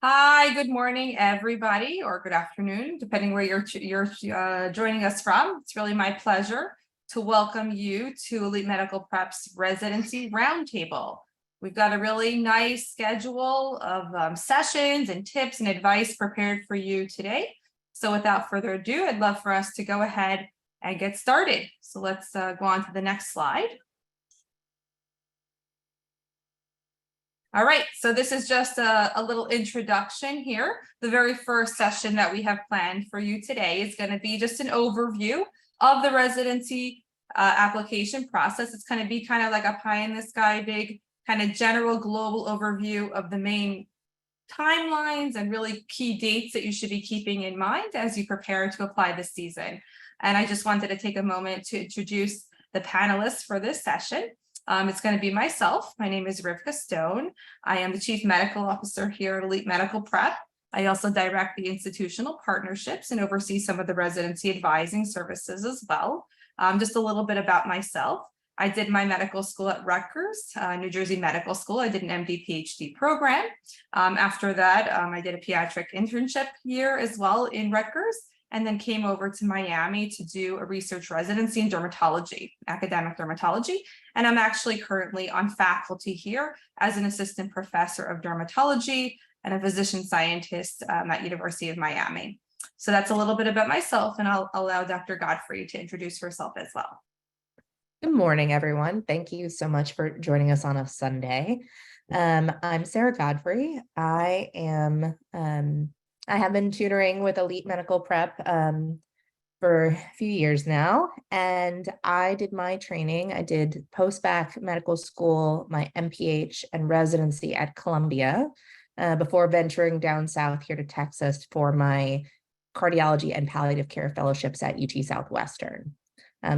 Hi, good morning, everybody, or good afternoon, depending where you're joining us from. It's really my pleasure to welcome you to Elite Medical Prep's Residency Roundtable. We've got a really nice schedule of sessions and tips and advice prepared for you today. So without further ado, I'd love for us to go ahead and get started. So let's go on to the next slide. All right, so this is just a little introduction here. The very first session that we have planned for you today is going to be just an overview of the residency application process. It's going to be kind of like a pie in the sky, big kind of general global overview of the main timelines and really key dates that you should be keeping in mind as you prepare to apply this season. And I just wanted to take a moment to introduce the panelists for this session. It's going to be myself. My name is Rivka Stone. I am the Chief Medical Officer here at Elite Medical Prep. I also direct the institutional partnerships and oversee some of the residency advising services as well. Just a little bit about myself. I did my medical school at Rutgers, New Jersey Medical School. I did an MD PhD program. After that, I did a pediatric internship year as well in Rutgers, and then came over to Miami to do a research residency in dermatology, academic dermatology. And I'm actually currently on faculty here as an assistant professor of dermatology and a physician scientist at University of Miami. So that's a little bit about myself, and I'll allow Dr. Godfrey to introduce herself as well. Good morning, everyone. Thank you so much for joining us on a Sunday. I'm Sarah Godfrey. I have been tutoring with Elite Medical Prep for a few years now, and I did my training. I did post-bac medical school, my MPH and residency at Columbia before venturing down south here to Texas for my cardiology and palliative care fellowships at UT Southwestern.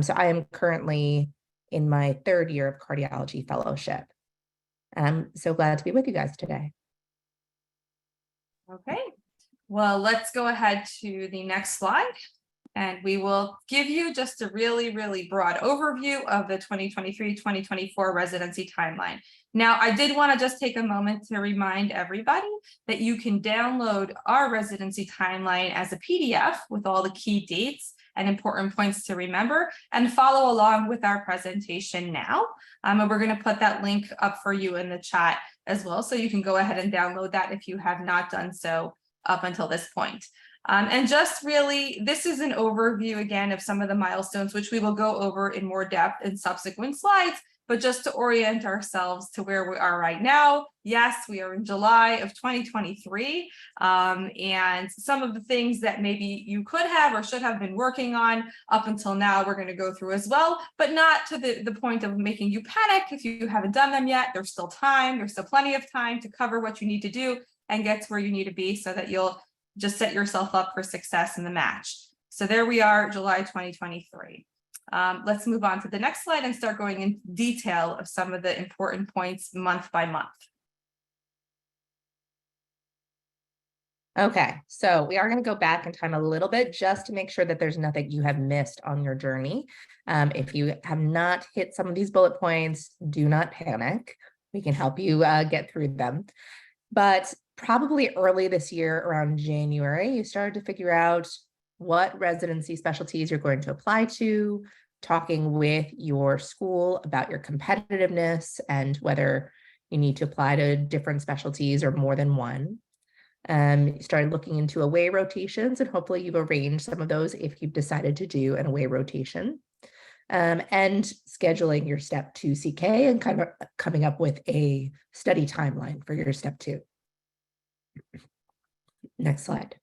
So I am currently in my third year of cardiology fellowship. I'm so glad to be with you guys today. Okay, well, let's go ahead to the next slide. And we will give you just a really, really broad overview of the 2023-2024 residency timeline. Now, I did want to just take a moment to remind everybody that you can download our residency timeline as a PDF with all the key dates and important points to remember, and follow along with our presentation now. And we're going to put that link up for you in the chat as well, so you can go ahead and download that if you have not done so up until this point. And just really, this is an overview again of some of the milestones, which we will go over in more depth in subsequent slides, but just to orient ourselves to where we are right now. Yes, we are in July of 2023, and some of the things that maybe you could have or should have been working on up until now, we're going to go through as well, but not to the point of making you panic if you haven't done them yet. There's still time. There's still plenty of time to cover what you need to do and get to where you need to be, so that you'll just set yourself up for success in the match. So there we are, July 2023. Let's move on to the next slide and start going into detail of some of the important points month by month. Okay, so we are going to go back in time a little bit just to make sure that there's nothing you have missed on your journey. If you have not hit some of these bullet points, do not panic. We can help you get through them. But probably early this year, around January, you started to figure out what residency specialties you're going to apply to, talking with your school about your competitiveness and whether you need to apply to different specialties or more than one. You started looking into away rotations, and hopefully you've arranged some of those if you've decided to do an away rotation. And scheduling your step 2 CK and kind of coming up with a study timeline for your step 2. Next slide.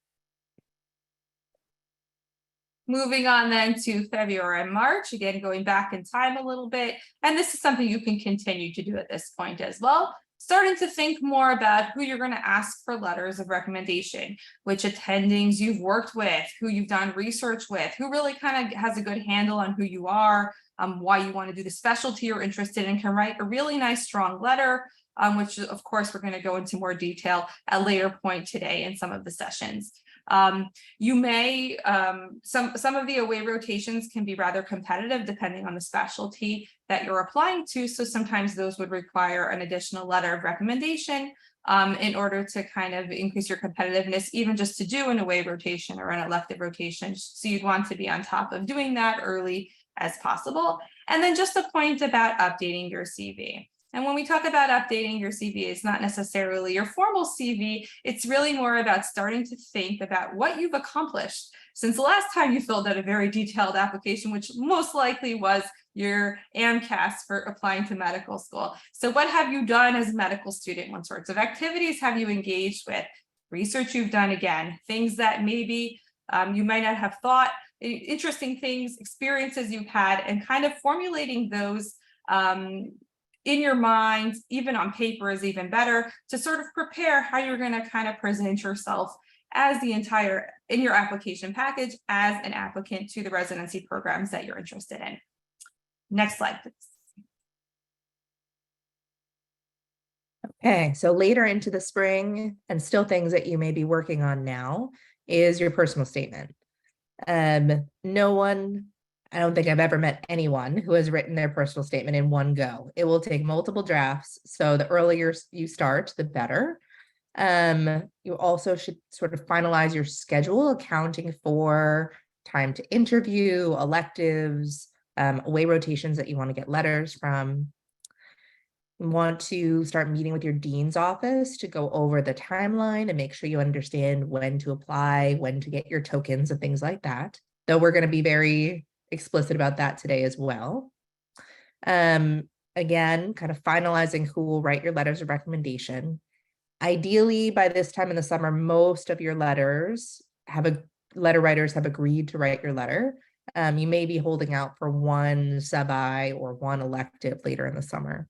Moving on then to February and March, again, going back in time a little bit. And this is something you can continue to do at this point as well. Starting to think more about who you're going to ask for letters of recommendation, which attendings you've worked with, who you've done research with, who really kind of has a good handle on who you are, why you want to do the specialty you're interested in, can write a really nice, strong letter, which of course we're going to go into more detail at a later point today in some of the sessions. You may, some of the away rotations can be rather competitive depending on the specialty that you're applying to. So sometimes those would require an additional letter of recommendation. in order to kind of increase your competitiveness, even just to do an away rotation or an elective rotation. So you'd want to be on top of doing that early as possible. And then just a point about updating your CV. And when we talk about updating your CV, it's not necessarily your formal CV. It's really more about starting to think about what you've accomplished since the last time you filled out a very detailed application, which most likely was your AMCAS for applying to medical school. So what have you done as a medical student? What sorts of activities have you engaged with? Research you've done, again, things that maybe you might not have thought, interesting things, experiences you've had, and kind of formulating those in your mind, even on paper is even better, to sort of prepare how you're going to kind of present yourself as the entire, in your application package, as an applicant to the residency programs that you're interested in. Next slide, please. Okay, so later into the spring, and still things that you may be working on now, is your personal statement. No one, I don't think I've ever met anyone who has written their personal statement in one go. It will take multiple drafts, so the earlier you start, the better. You also should sort of finalize your schedule, accounting for time to interview, electives, away rotations that you want to get letters from. You want to start meeting with your dean's office to go over the timeline and make sure you understand when to apply, when to get your tokens and things like that. Though we're going to be very explicit about that today as well. Again, kind of finalizing who will write your letters of recommendation. Ideally, by this time in the summer, most of your letter writers have agreed to write your letter. You may be holding out for one sub-I or one elective later in the summer.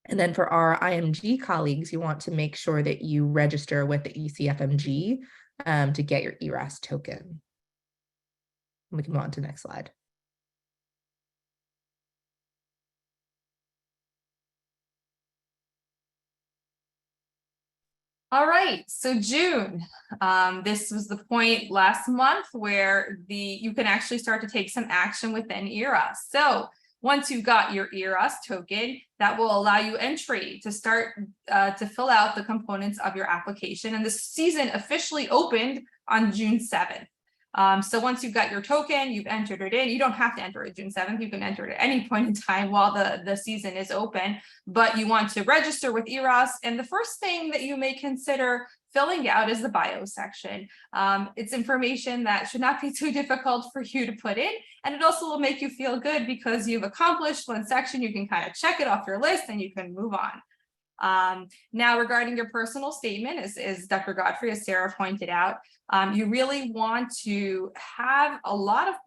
And then for our IMG colleagues, you want to make sure that you register with the ECFMG to get your ERAS token. We can move on to the next slide. All right, so June, this was the point last month where you can actually start to take some action within ERAS. So once you've got your ERAS token, that will allow you entry to start to fill out the components of your application. And the season officially opened on June 7th. So once you've got your token, you've entered it in. You don't have to enter it June 7th. You can enter it at any point in time while the season is open, but you want to register with ERAS. And the first thing that you may consider filling out is the bio section. It's information that should not be too difficult for you to put in. And it also will make you feel good because you've accomplished one section. You can kind of check it off your list and you can move on. Now, regarding your personal statement, as Dr. Godfrey, as Sarah pointed out, you really want to have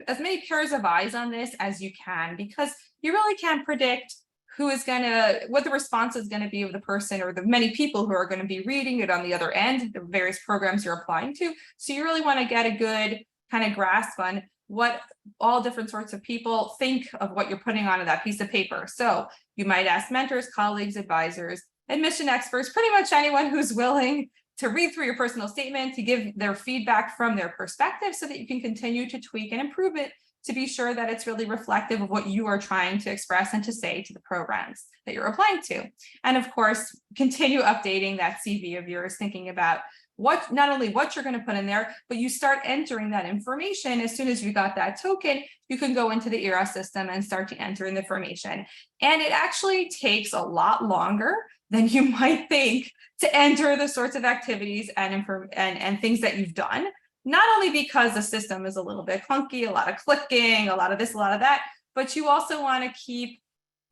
as many pairs of eyes on this as you can, because you really can't predict what the response is going to be of the person or the many people who are going to be reading it on the other end, the various programs you're applying to. So you really want to get a good kind of grasp on what all different sorts of people think of what you're putting onto that piece of paper. So you might ask mentors, colleagues, advisors, admission experts, pretty much anyone who's willing to read through your personal statement, to give their feedback from their perspective so that you can continue to tweak and improve it to be sure that it's really reflective of what you are trying to express and to say to the programs that you're applying to. And of course, continue updating that CV of yours, thinking about not only what you're going to put in there, but you start entering that information. As soon as you got that token, you can go into the ERAS system and start to enter in the information. And it actually takes a lot longer than you might think to enter the sorts of activities and things that you've done. Not only because the system is a little bit clunky, a lot of clicking, a lot of this, a lot of that, but you also want to keep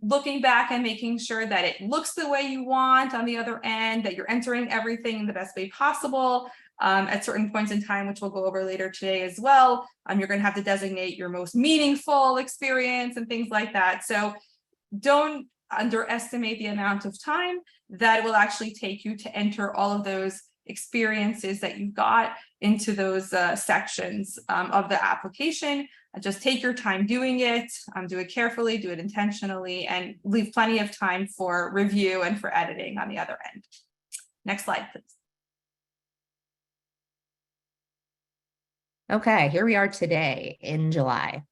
looking back and making sure that it looks the way you want on the other end, that you're entering everything in the best way possible. At certain points in time, which we'll go over later today as well, you're going to have to designate your most meaningful experience and things like that. So don't underestimate the amount of time that it will actually take you to enter all of those experiences that you got into those sections of the application. Just take your time doing it, do it carefully, do it intentionally, and leave plenty of time for review and for editing on the other end. Next slide, please. Okay, here we are today in July.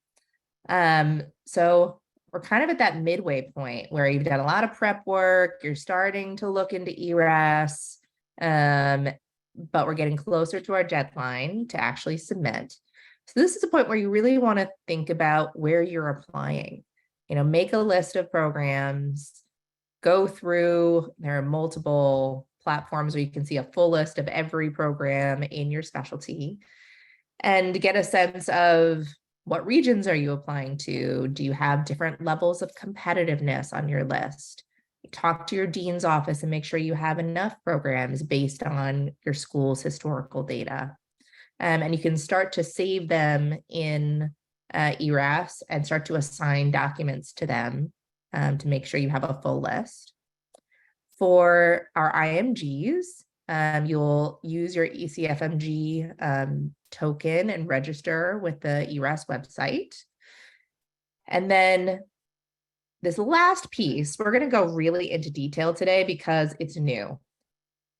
So we're kind of at that midway point where you've done a lot of prep work, you're starting to look into ERAS, but we're getting closer to our deadline to actually submit. So this is a point where you really want to think about where you're applying. Make a list of programs, go through, there are multiple platforms where you can see a full list of every program in your specialty and get a sense of what regions are you applying to? Do you have different levels of competitiveness on your list? Talk to your dean's office and make sure you have enough programs based on your school's historical data. And you can start to save them in ERAS and start to assign documents to them to make sure you have a full list. For our IMGs, you'll use your ECFMG token and register with the ERAS website. And then this last piece, we're going to go really into detail today because it's new.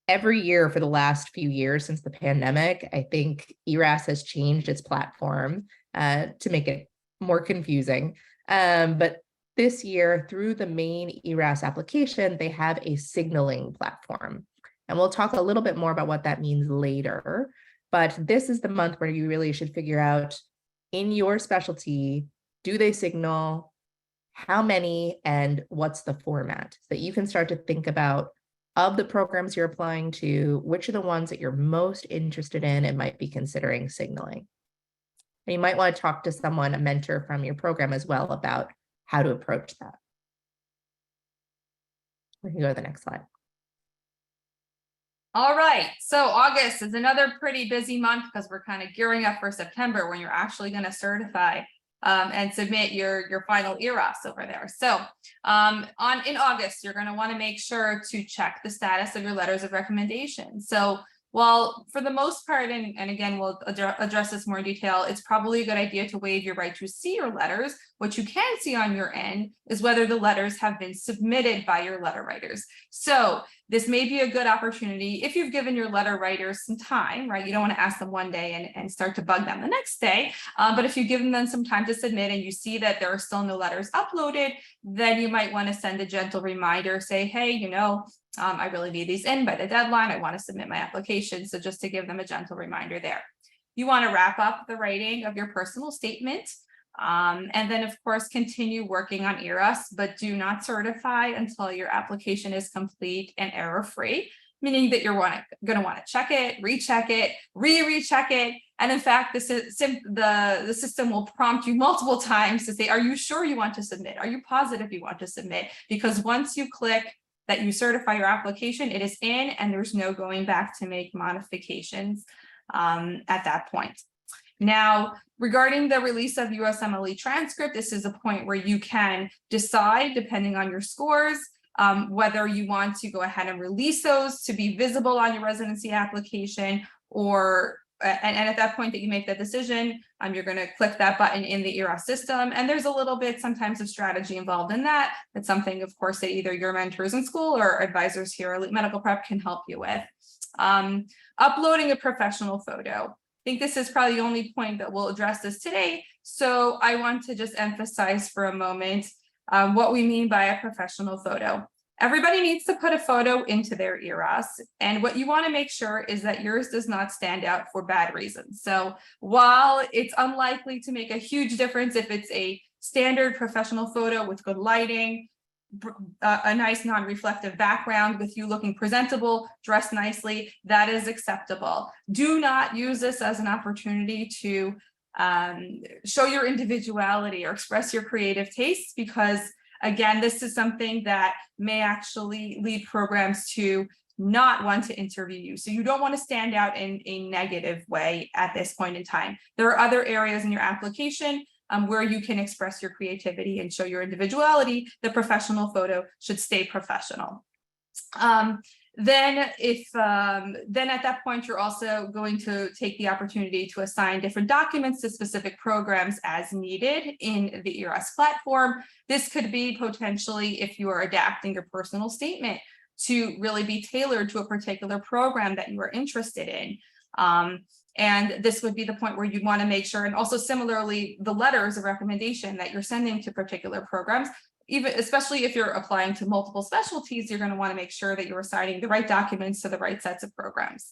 Every year for the last few years since the pandemic, I think ERAS has changed its platform to make it more confusing. But this year, through the main ERAS application, they have a signaling platform. And we'll talk a little bit more about what that means later. But this is the month where you really should figure out in your specialty, do they signal, how many, and what's the format, so that you can start to think about of the programs you're applying to, which are the ones that you're most interested in and might be considering signaling. And you might want to talk to someone, a mentor from your program as well, about how to approach that. We can go to the next slide. All right, so August is another pretty busy month because we're kind of gearing up for September when you're actually going to certify and submit your final ERAS over there. So in August, you're going to want to make sure to check the status of your letters of recommendation. So while for the most part, and again, we'll address this more in detail, it's probably a good idea to waive your right to see your letters. What you can see on your end is whether the letters have been submitted by your letter writers. So this may be a good opportunity if you've given your letter writers some time, right? You don't want to ask them one day and start to bug them the next day. But if you've given them some time to submit and you see that there are still no letters uploaded, then you might want to send a gentle reminder, say, hey, I really need these in by the deadline. I want to submit my application. So just to give them a gentle reminder there. You want to wrap up the writing of your personal statement. And then, of course, continue working on ERAS, but do not certify until your application is complete and error-free, meaning that you're going to want to check it, recheck it, recheck it. And in fact, the system will prompt you multiple times to say, are you sure you want to submit? Are you positive you want to submit? Because once you click that you certify your application, it is in and there's no going back to make modifications at that point. Now, regarding the release of USMLE transcript, this is a point where you can decide, depending on your scores, whether you want to go ahead and release those to be visible on your residency application, or and at that point that you make that decision, you're going to click that button in the ERAS system. And there's a little bit sometimes of strategy involved in that. It's something, of course, that either your mentors in school or advisors here at Elite Medical Prep can help you with. Uploading a professional photo. I think this is probably the only point that we'll address this today. So I want to just emphasize for a moment what we mean by a professional photo. Everybody needs to put a photo into their ERAS, and what you want to make sure is that yours does not stand out for bad reasons. So while it's unlikely to make a huge difference if it's a standard professional photo with good lighting, a nice non-reflective background with you looking presentable, dressed nicely, that is acceptable. Do not use this as an opportunity to show your individuality or express your creative tastes, because again, this is something that may actually lead programs to not want to interview you. So you don't want to stand out in a negative way at this point in time. There are other areas in your application where you can express your creativity and show your individuality. The professional photo should stay professional. Then at that point, you're also going to take the opportunity to assign different documents to specific programs as needed in the ERAS platform. This could be potentially if you are adapting your personal statement to really be tailored to a particular program that you are interested in. And this would be the point where you'd want to make sure, and also similarly, the letters of recommendation that you're sending to particular programs, even especially if you're applying to multiple specialties, you're going to want to make sure that you're assigning the right documents to the right sets of programs.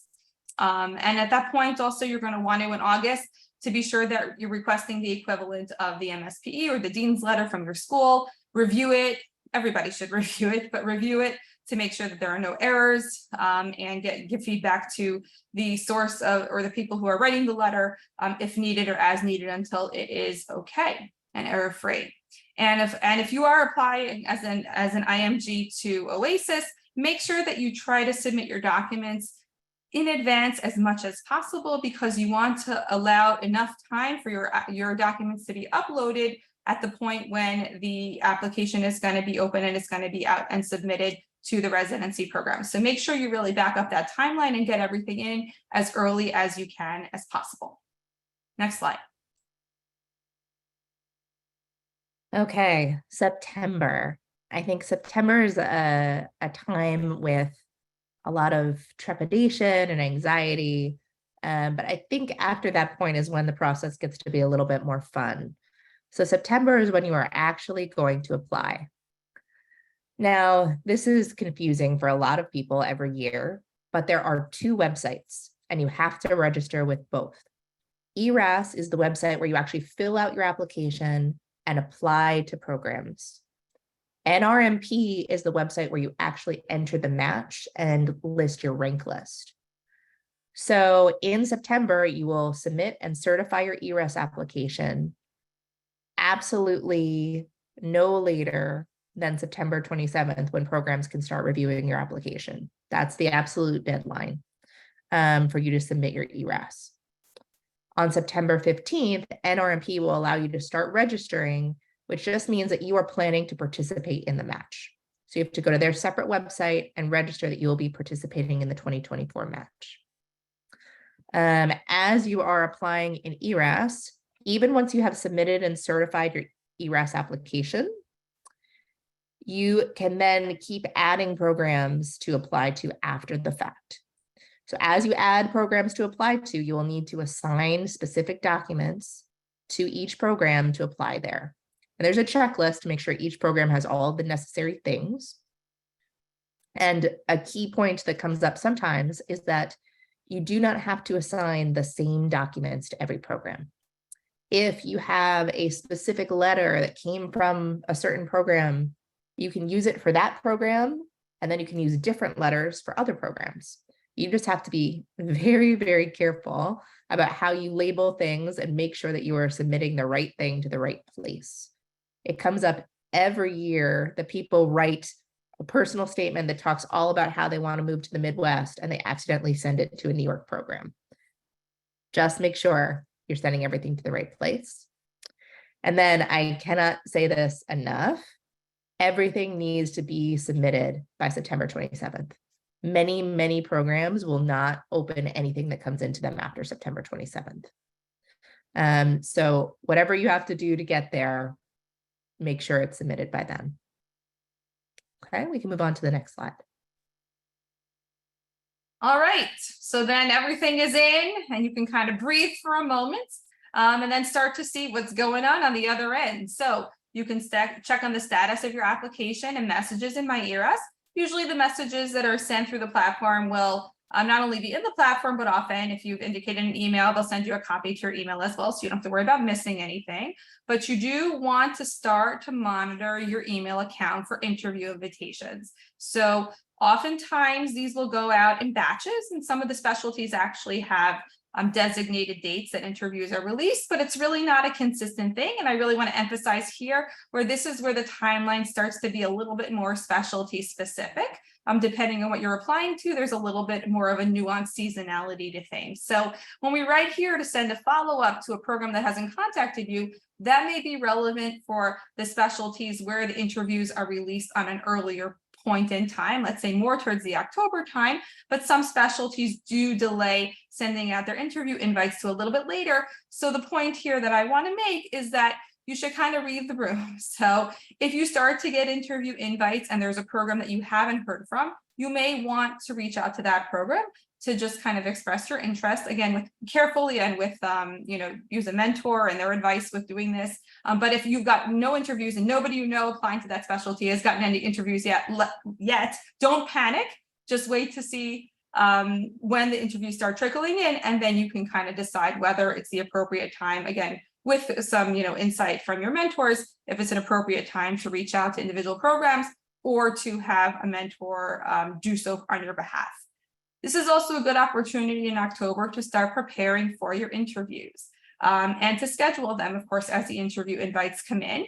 And at that point, also, you're going to want to, in August, to be sure that you're requesting the equivalent of the MSPE or the dean's letter from your school, review it. Everybody should review it, but review it to make sure that there are no errors, and give feedback to the source of, or the people who are writing the letter, if needed or as needed, until it is okay and error-free. And if you are applying as an IMG to OASIS, make sure that you try to submit your documents in advance as much as possible, because you want to allow enough time for your documents to be uploaded at the point when the application is going to be open and it's going to be out and submitted to the residency program. So make sure you really back up that timeline and get everything in as early as you can as possible. Next slide. Okay, September. I think September is a time with a lot of trepidation and anxiety. But I think after that point is when the process gets to be a little bit more fun. So September is when you are actually going to apply. Now, this is confusing for a lot of people every year, but there are two websites and you have to register with both. ERAS is the website where you actually fill out your application and apply to programs. NRMP is the website where you actually enter the match and list your rank list. So in September, you will submit and certify your ERAS application absolutely no later than September 27th, when programs can start reviewing your application. That's the absolute deadline for you to submit your ERAS. On September 15th, NRMP will allow you to start registering, which just means that you are planning to participate in the match. So you have to go to their separate website and register that you will be participating in the 2024 match. As you are applying in ERAS, even once you have submitted and certified your ERAS application, you can then keep adding programs to apply to after the fact. So as you add programs to apply to, you will need to assign specific documents to each program to apply there. And there's a checklist to make sure each program has all the necessary things. And a key point that comes up sometimes is that you do not have to assign the same documents to every program. If you have a specific letter that came from a certain program, you can use it for that program, and then you can use different letters for other programs. You just have to be very, very careful about how you label things and make sure that you are submitting the right thing to the right place. It comes up every year that people write a personal statement that talks all about how they want to move to the Midwest, and they accidentally send it to a New York program. Just make sure you're sending everything to the right place. And then I cannot say this enough. Everything needs to be submitted by September 27th. Many, many programs will not open anything that comes into them after September 27th. So whatever you have to do to get there, make sure it's submitted by then. Okay, we can move on to the next slide. All right, so then everything is in and you can kind of breathe for a moment, and then start to see what's going on the other end. So you can check on the status of your application and messages in My ERAS. Usually the messages that are sent through the platform will not only be in the platform, but often if you've indicated an email, they'll send you a copy to your email as well, so you don't have to worry about missing anything. But you do want to start to monitor your email account for interview invitations. So oftentimes these will go out in batches, and some of the specialties actually have designated dates that interviews are released, but it's really not a consistent thing. And I really want to emphasize here where this is where the timeline starts to be a little bit more specialty specific. Depending on what you're applying to, there's a little bit more of a nuanced seasonality to things. So when we write here to send a follow-up to a program that hasn't contacted you, that may be relevant for the specialties where the interviews are released on an earlier point in time, let's say more towards the October time, but some specialties do delay sending out their interview invites to a little bit later. So the point here that I want to make is that you should kind of read the room. So if you start to get interview invites and there's a program that you haven't heard from, you may want to reach out to that program to just kind of express your interest, again, with carefully and with, use a mentor and their advice with doing this. But if you've got no interviews and nobody you know applying to that specialty has gotten any interviews yet, don't panic. Just wait to see when the interviews start trickling in, and then you can kind of decide whether it's the appropriate time, again, with some insight from your mentors, if it's an appropriate time to reach out to individual programs or to have a mentor do so on your behalf. This is also a good opportunity in October to start preparing for your interviews and to schedule them, of course, as the interview invites come in.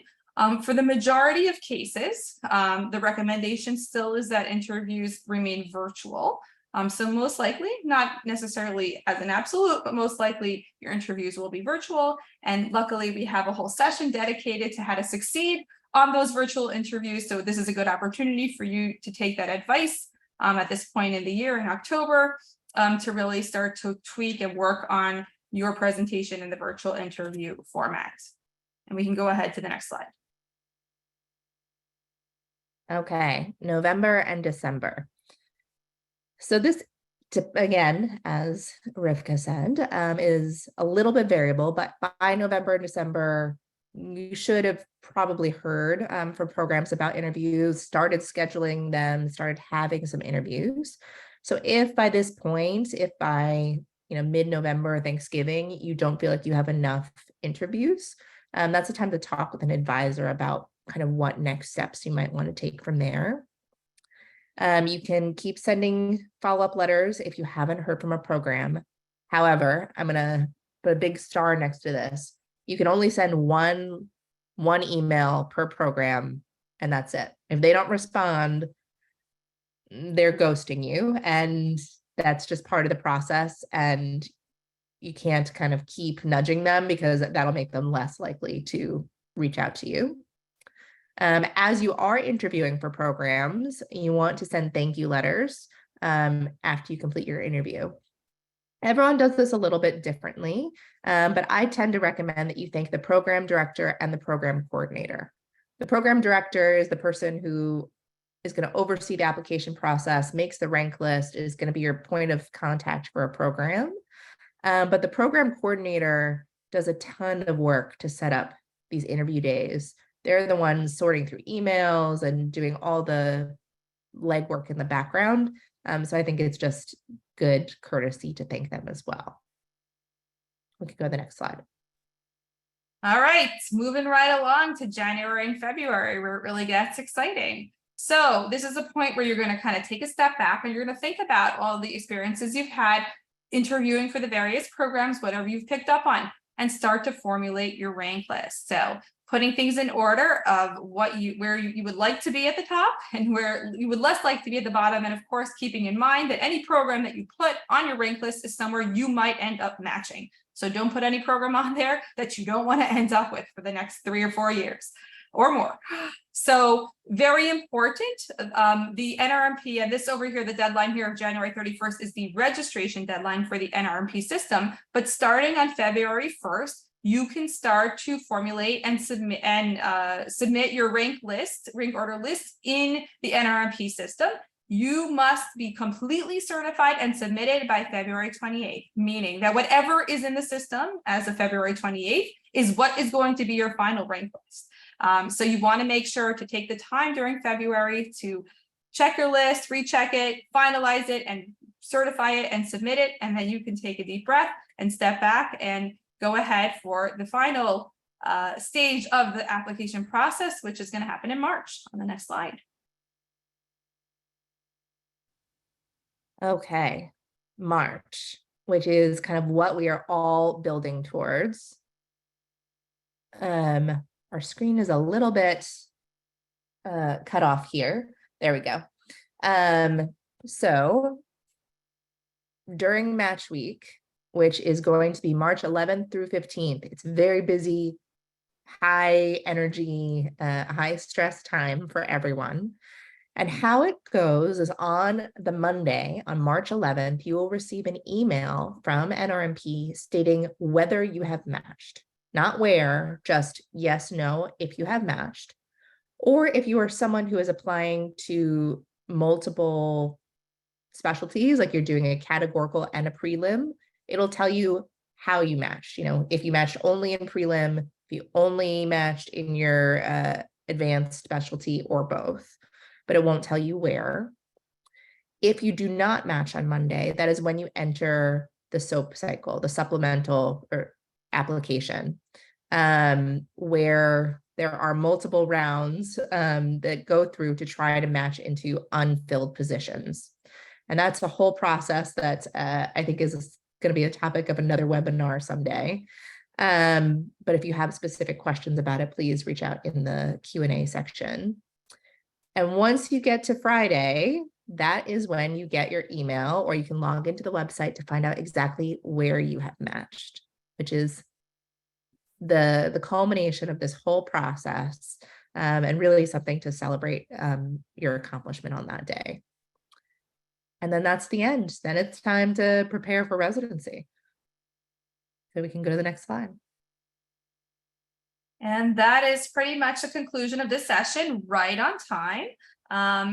For the majority of cases, the recommendation still is that interviews remain virtual. So most likely, not necessarily as an absolute, but most likely your interviews will be virtual. And luckily, we have a whole session dedicated to how to succeed on those virtual interviews. So this is a good opportunity for you to take that advice at this point in the year in October to really start to tweak and work on your presentation in the virtual interview format. And we can go ahead to the next slide. Okay, November and December. So this, again, as Rivka said, is a little bit variable, but by November and December, you should have probably heard from programs about interviews, started scheduling them, started having some interviews. So if by this point, if by mid-November, Thanksgiving, you don't feel like you have enough interviews, that's a time to talk with an advisor about kind of what next steps you might want to take from there. You can keep sending follow-up letters if you haven't heard from a program. However, I'm going to put a big star next to this. You can only send one email per program, and that's it. If they don't respond, they're ghosting you, and that's just part of the process. And you can't kind of keep nudging them because that'll make them less likely to reach out to you. As you are interviewing for programs, you want to send thank you letters after you complete your interview. Everyone does this a little bit differently, but I tend to recommend that you thank the program director and the program coordinator. The program director is the person who is going to oversee the application process, makes the rank list, is going to be your point of contact for a program. But the program coordinator does a ton of work to set up these interview days. They're the ones sorting through emails and doing all the legwork in the background. So I think it's just good courtesy to thank them as well. We can go to the next slide. All right, moving right along to January and February, where it really gets exciting. So this is a point where you're going to kind of take a step back and you're going to think about all the experiences you've had interviewing for the various programs, whatever you've picked up on, and start to formulate your rank list. So putting things in order of where you would like to be at the top and where you would less like to be at the bottom. And of course, keeping in mind that any program that you put on your rank list is somewhere you might end up matching. So don't put any program on there that you don't want to end up with for the next 3 or 4 years or more. So very important, the NRMP, and this over here, the deadline here of January 31st is the registration deadline for the NRMP system. But starting on February 1st, you can start to formulate and submit your rank order list in the NRMP system. You must be completely certified and submitted by February 28th, meaning that whatever is in the system as of February 28th is what is going to be your final rank list. So you want to make sure to take the time during February to check your list, recheck it, finalize it, and certify it and submit it. And then you can take a deep breath and step back and go ahead for the final stage of the application process, which is going to happen in March on the next slide. Okay, March, which is kind of what we are all building towards. Our screen is a little bit cut off here. There we go. So during match week, which is going to be March 11th through 15th, it's very busy, high energy, high stress time for everyone. And how it goes is on the Monday, on March 11th, you will receive an email from NRMP stating whether you have matched. not where, just yes, no, if you have matched. Or if you are someone who is applying to multiple specialties, like you're doing a categorical and a prelim, it'll tell you how you matched. You know, if you matched only in prelim, if you only matched in your advanced specialty, or both, but it won't tell you where. If you do not match on Monday, that is when you enter the SOAP cycle, the supplemental or application, where there are multiple rounds that go through to try to match into unfilled positions. And that's a whole process that I think is going to be a topic of another webinar someday. But if you have specific questions about it, please reach out in the Q&A section. And once you get to Friday, that is when you get your email, or you can log into the website to find out exactly where you have matched, which is the culmination of this whole process, and really something to celebrate your accomplishment on that day. And then that's the end. Then it's time to prepare for residency. So we can go to the next slide. And that is pretty much the conclusion of this session, right on time.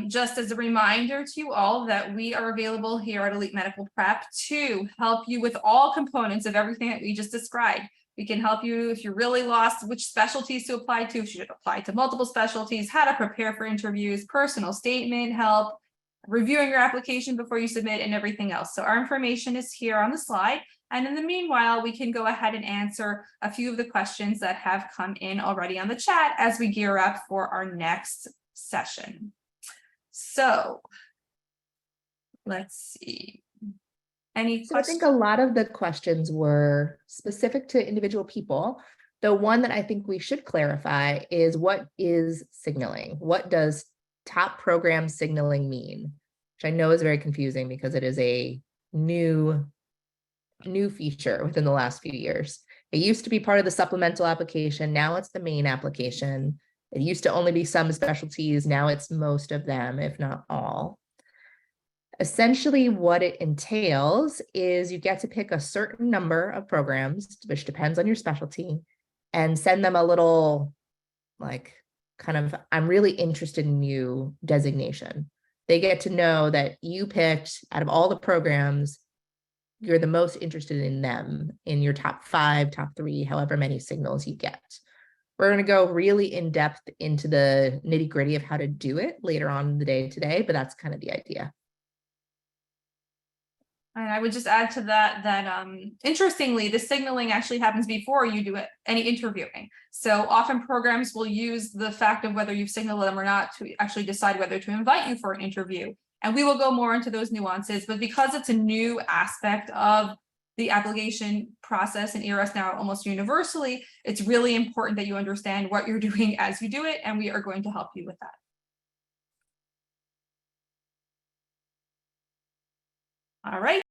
Just as a reminder to you all that we are available here at Elite Medical Prep to help you with all components of everything that we just described. We can help you if you're really lost which specialties to apply to, if you should apply to multiple specialties, how to prepare for interviews, personal statement help, reviewing your application before you submit, and everything else. So our information is here on the slide. And in the meanwhile, we can go ahead and answer a few of the questions that have come in already on the chat as we gear up for our next session. So let's see. Any questions? So I think a lot of the questions were specific to individual people. The one that I think we should clarify is, what is signaling? What does top program signaling mean? Which I know is very confusing because it is a new feature within the last few years. It used to be part of the supplemental application. Now it's the main application. It used to only be some specialties. Now it's most of them, if not all. Essentially, what it entails is you get to pick a certain number of programs, which depends on your specialty, and send them a little, like, kind of, I'm really interested in you designation. They get to know that you picked, out of all the programs, you're the most interested in them, in your top 5, top 3, however many signals you get. We're going to go really in depth into the nitty gritty of how to do it later on in the day today, but that's kind of the idea. And I would just add to that, interestingly, the signaling actually happens before you do any interviewing. So often programs will use the fact of whether you've signaled them or not to actually decide whether to invite you for an interview. And we will go more into those nuances, but because it's a new aspect of the application process in ERS now almost universally, it's really important that you understand what you're doing as you do it, and we are going to help you with that. All right.